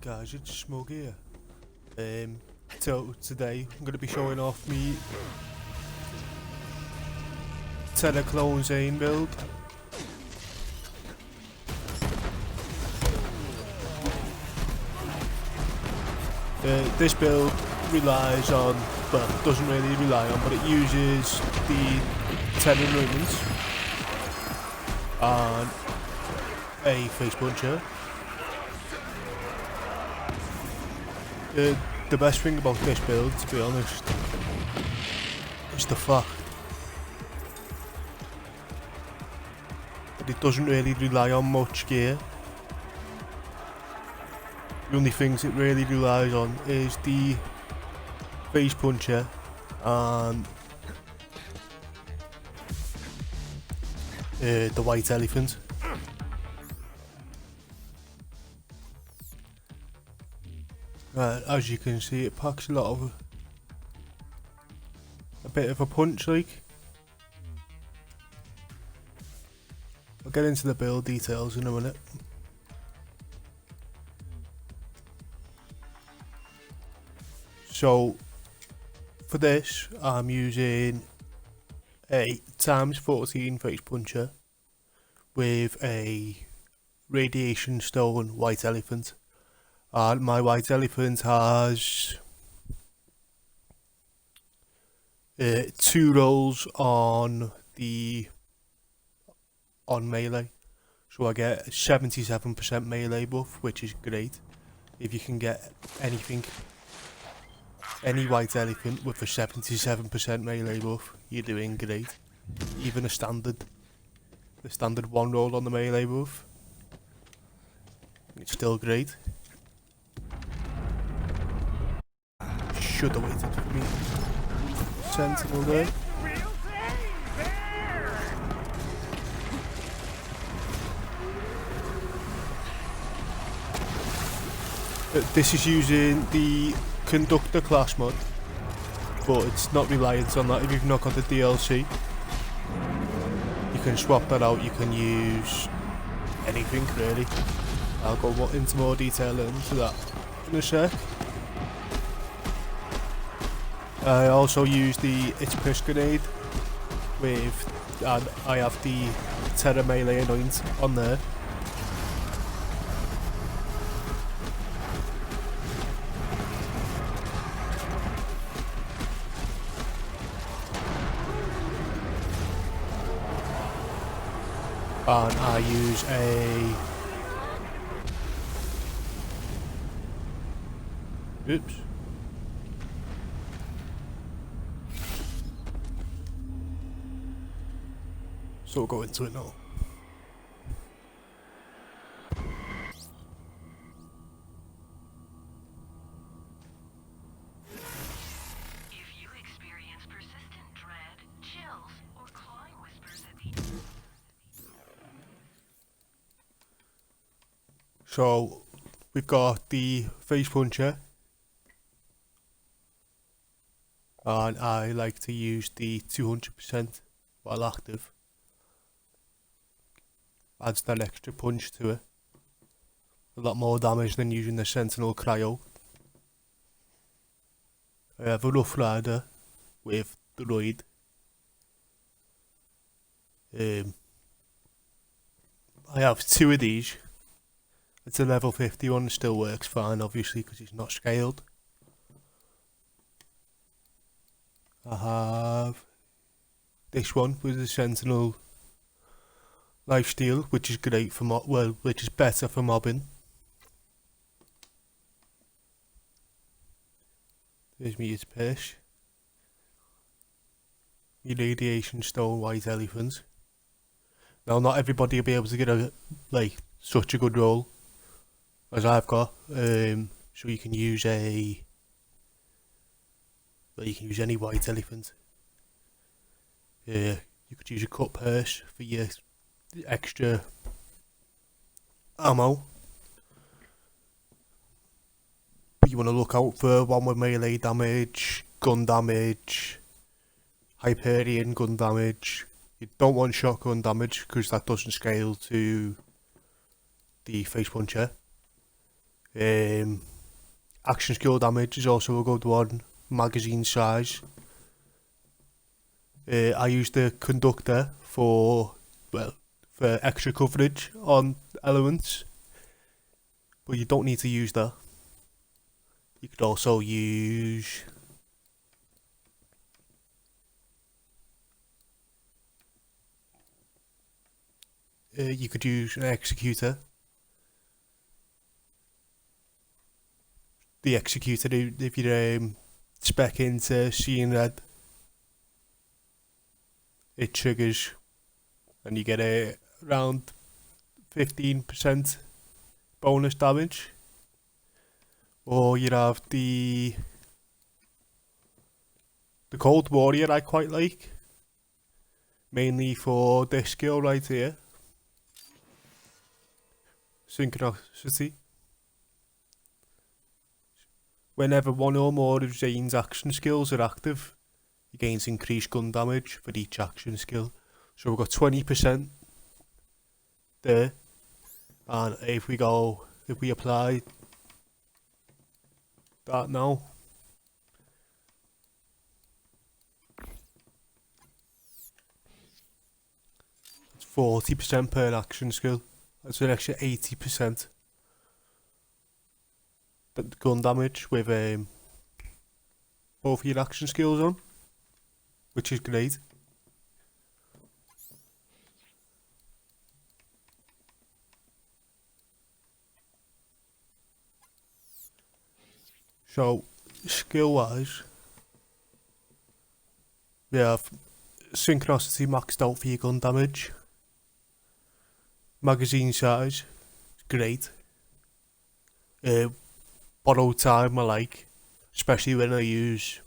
guys, it's Smug here. So today I'm going to be showing off me Terror Clone Zane build. This build relies on, well, doesn't really rely on, but it uses the Terror movements and a face puncher. The best thing about this build, to be honest, is the fact that it doesn't really rely on much gear. The only things it really relies on is the face puncher and the white elephant. As you can see, it packs a bit of a punch, like. I'll get into the build details in a minute. So for this, I'm using a ×14 face puncher with a radiation stone white elephant. And my white elephant has 2 rolls on melee, so I get 77% melee buff, which is great. If you can get any white elephant with a 77% melee buff, you're doing great. Even the standard 1 roll on the melee buff, it's still great. Should have waited for me. Sentinel there. This is using the Conductor class mod, but it's not reliant on that. If you've not got the DLC, you can swap that out. You can use anything really. I'll go into more detail into that in a sec. I also use the It's Piss Grenade and I have the Terror Melee Anoint on there. And I use oops. So we'll go into it now. If you experience persistent dread, chills, or clawing whispers at the So we've got the face puncher, and I like to use the 200% while active. Adds that extra punch to it. A lot more damage than using the Sentinel Cryo. I have a Rough Rider with the Droid. I have 2 of these. It's a level 50 one, still works fine obviously because it's not scaled. I have this one with the Sentinel Lifesteal, which is great for which is better for mobbing. There's me It's Piss. Your Radiation Stone White Elephant. Now not everybody will be able to get such a good roll as I've got. So you can use any white elephant. You could use a cut purse for your extra ammo, but you want to look out for one with melee damage, gun damage, Hyperion gun damage. You don't want shotgun damage because that doesn't scale to the face puncher. Action skill damage is also a good one. Magazine size. I use the conductor for extra coverage on elements, but you don't need to use that. You could also use an executor. The executor, if you spec into seeing red, it triggers and you get around 15% bonus damage. Or you have the Cold Warrior I quite like, mainly for this skill right here, Synchronicity. Whenever one or more of Zane's action skills are active, he gains increased gun damage for each action skill. So we've got 20% there, and if we apply that now, it's 40% per action skill. That's an extra 80% gun damage with both your action skills on, which is great. So, skill wise, we have Synchronicity maxed out for your gun damage. Magazine size, great. Borrow time I like, especially when I use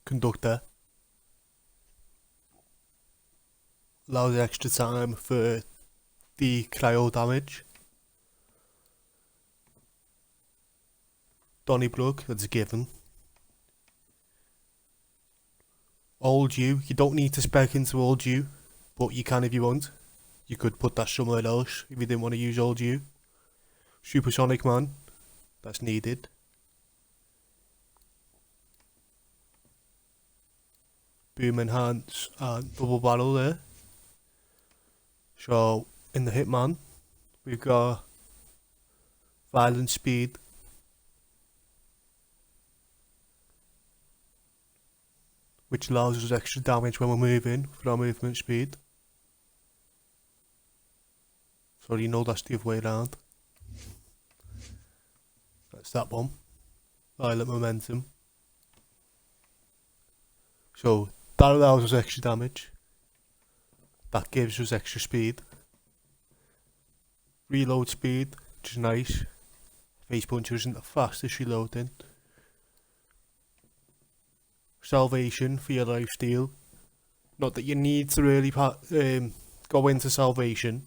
conductor. Allows extra time for the cryo damage. Donnybrook, that's a given. Old you don't need to spec into old you, but you can if you want. You could put that somewhere else if you didn't want to use old you. Supersonic Man, that's needed. Boom enhance and double barrel there. So in the Hitman, we've got violent speed, which allows us extra damage when we're moving for our movement speed. So you know that's the other way around. That's that one. Violent momentum. So that allows us extra damage. That gives us extra speed. Reload speed, which is nice. Face Puncher isn't the fastest reloading. Salvation for your lifesteal. Not that you need to really go into salvation,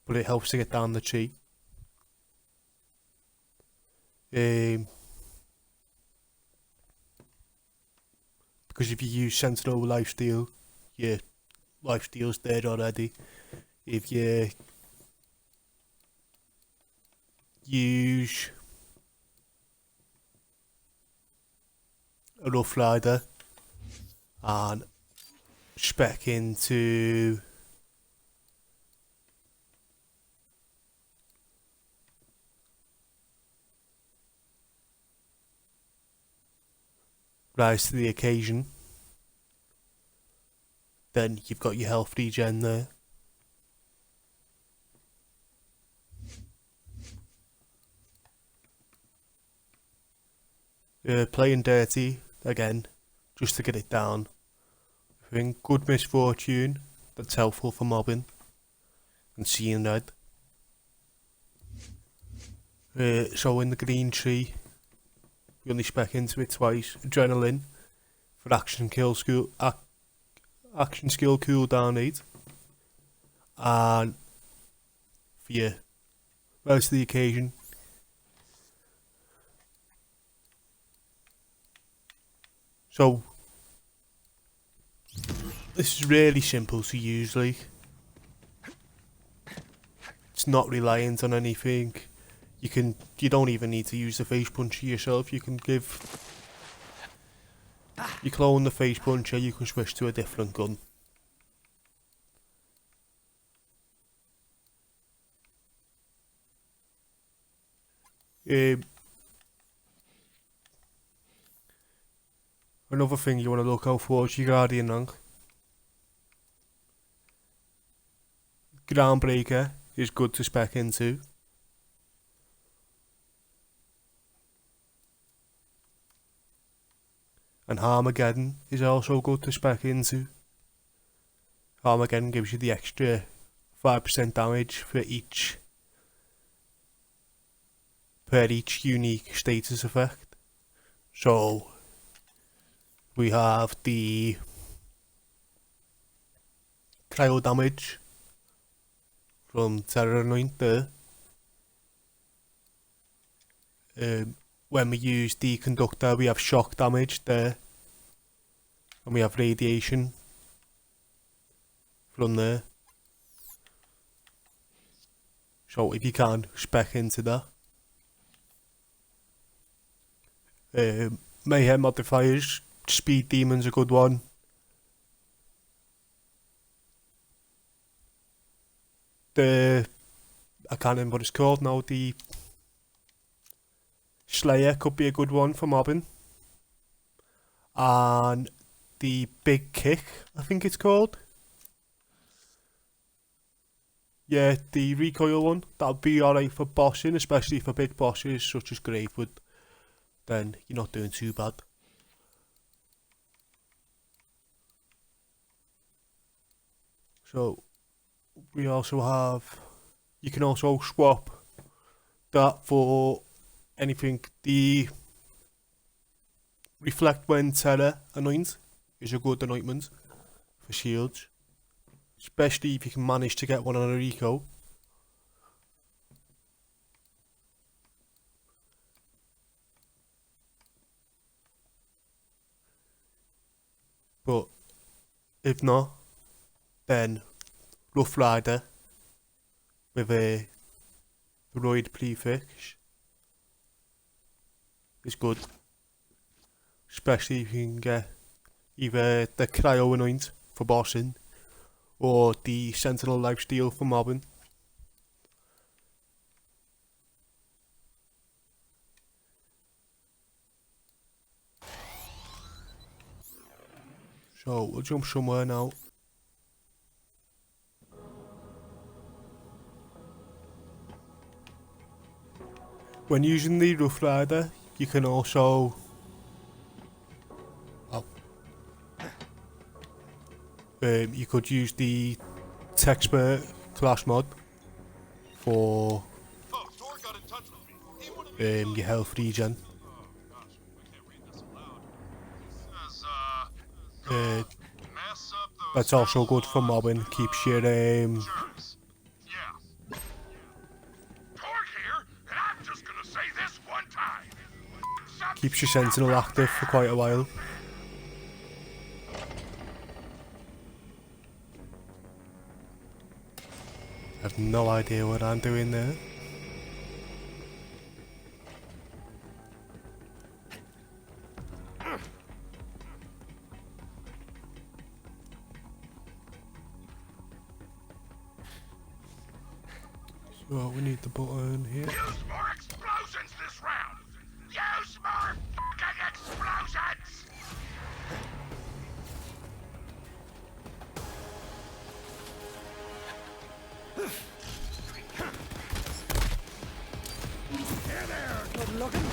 but it helps to get down the tree. Because if you use Sentinel lifesteal, your lifesteal's dead already. If you use a Rough Rider and spec into Rise to the Occasion, then you've got your health regen there. Playing dirty again, just to get it down. I think good misfortune, that's helpful for mobbing and seeing red. So in the green tree, we only spec into it twice. Adrenaline for action skill cooldown 8, and for your Rise to the Occasion. So this is really simple to use, like. It's not reliant on anything. You don't even need to use the face puncher yourself. You can give your clone the face puncher. You can switch to a different gun. Another thing you want to look out for is your Guardian rank. Groundbreaker is good to spec into. And Armageddon is also good to spec into. Armageddon gives you the extra 5% damage for each per each unique status effect. So we have the cryo damage from Terror Anoint there. When we use the conductor, we have shock damage there, and we have radiation from there. So if you can, spec into that. Mayhem modifiers, Speed Demon's a good one. I can't remember what it's called now, the Slayer could be a good one for mobbing. And the Big Kick, I think it's called. Yeah, the recoil one, that would be alright for bossing, especially for big bosses such as Gravewood. Then you're not doing too bad. So we also have, you can also swap that for anything. The Reflect when Terror Anoint is a good anointment for shields, especially if you can manage to get one on a Rico. But if not, then Rough Rider with a Droid prefix is good, especially if you can get either the Cryo Anoint for bossing or the Sentinel Lifesteal for mobbing. So we'll jump somewhere now. When using the Rough Rider, you can also you could use the Texpert class mod for your health regen. That's also good for mobbing, keeps your keeps your Sentinel active for quite a while. I have no idea what I'm doing there. So we need the button here. Use more explosions this round! Use more fucking explosions! Here there, good looking.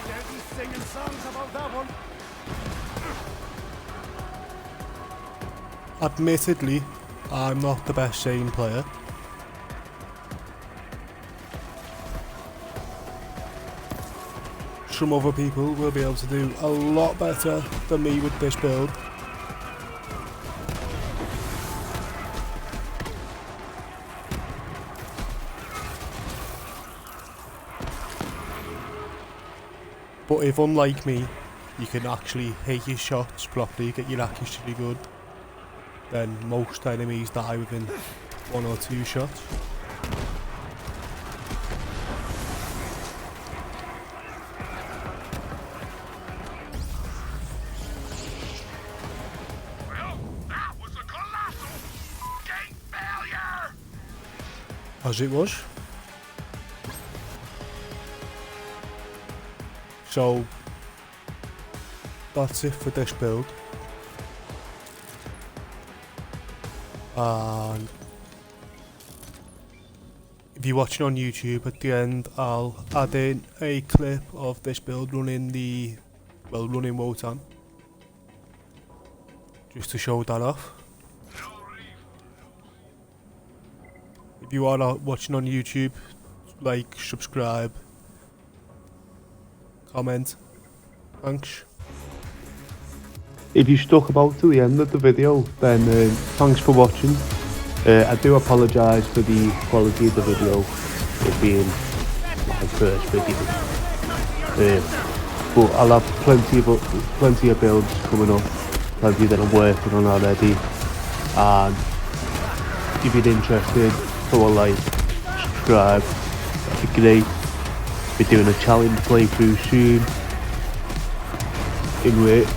Don't be singing songs about that one. Admittedly, I'm not the best Zane player. Some other people will be able to do a lot better than me with this build. But if, unlike me, you can actually hit your shots properly, get your accuracy good, then most enemies die within 1 or 2 shots. Well, that was a colossal fucking failure! As it was. So that's it for this build. And if you're watching on YouTube, at the end I'll add in a clip of this build running Wotan, just to show that off. If you are watching on YouTube, like, subscribe, comment. Thanks. If you stuck about to the end of the video, then thanks for watching. I do apologise for the quality of the video, it being my first video. But I'll have plenty of builds coming up, plenty that I'm working on already. And if you're interested, throw a like, subscribe, that'd be great. We're doing a challenge playthrough soon, in which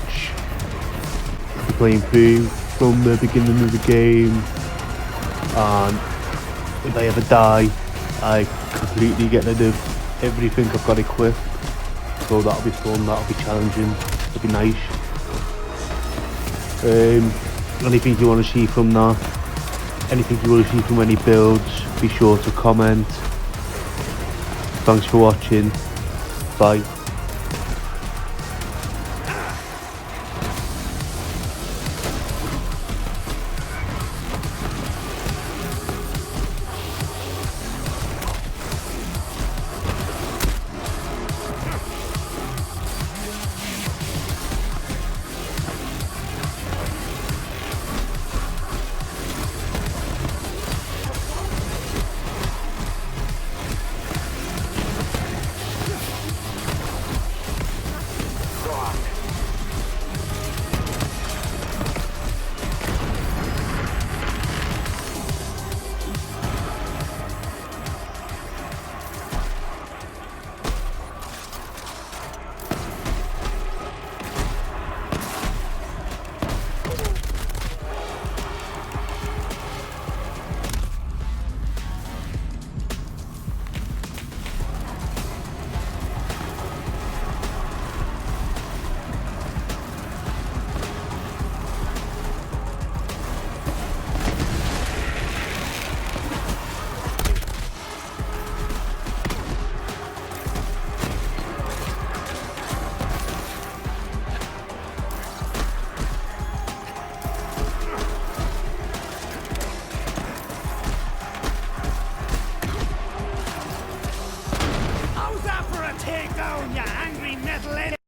we're playing through from the beginning of the game, and if I ever die, I completely get rid of everything I've got equipped. So that'll be fun, that'll be challenging, it'll be nice. Anything you want to see from that, anything you want to see from any builds, be sure to comment. Thanks for watching, bye.